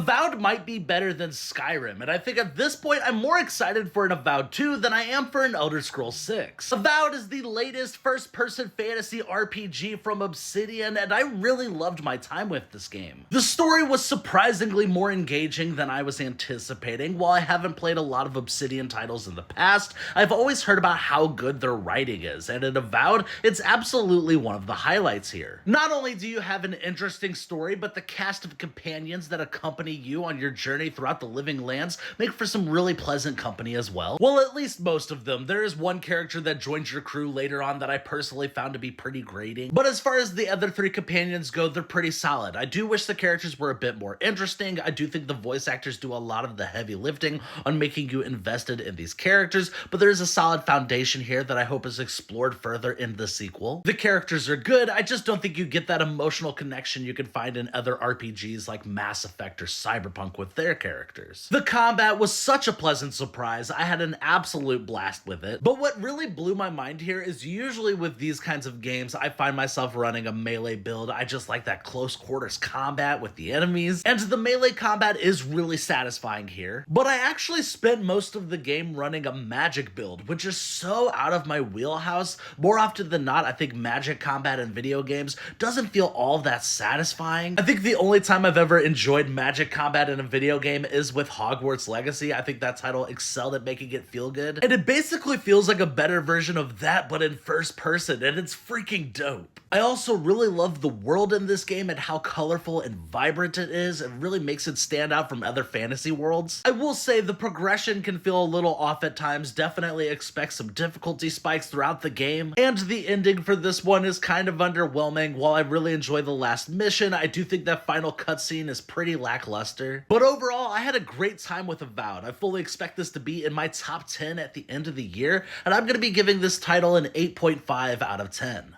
Avowed might be better than Skyrim, and I think at this point I'm more excited for an Avowed 2 than I am for an Elder Scrolls 6. Avowed is the latest first-person fantasy RPG from Obsidian, and I really loved my time with this game. The story was surprisingly more engaging than I was anticipating. While I haven't played a lot of Obsidian titles in the past, I've always heard about how good their writing is, and in Avowed, it's absolutely one of the highlights here. Not only do you have an interesting story, but the cast of companions that accompany you on your journey throughout the living lands make for some really pleasant company as well. Well, at least most of them. There is one character that joins your crew later on that I personally found to be pretty grating, but as far as the other three companions go, they're pretty solid. I do wish the characters were a bit more interesting. I do think the voice actors do a lot of the heavy lifting on making you invested in these characters, but there is a solid foundation here that I hope is explored further in the sequel. The characters are good, I just don't think you get that emotional connection you can find in other RPGs like Mass Effect or Cyberpunk with their characters. The combat was such a pleasant surprise. I had an absolute blast with it. But what really blew my mind here is usually with these kinds of games, I find myself running a melee build. I just like that close quarters combat with the enemies, and the melee combat is really satisfying here. But I actually spent most of the game running a magic build, which is so out of my wheelhouse. More often than not, I think magic combat in video games doesn't feel all that satisfying. I think the only time I've ever enjoyed magic combat in a video game is with Hogwarts Legacy. I think that title excelled at making it feel good, and it basically feels like a better version of that but in first person, and it's freaking dope. I also really love the world in this game and how colorful and vibrant it is. It really makes it stand out from other fantasy worlds. I will say the progression can feel a little off at times. Definitely expect some difficulty spikes throughout the game, and the ending for this one is kind of underwhelming. While I really enjoy the last mission, I do think that final cutscene is pretty lackluster. But overall, I had a great time with Avowed. I fully expect this to be in my top 10 at the end of the year, and I'm going to be giving this title an 8.5 out of 10.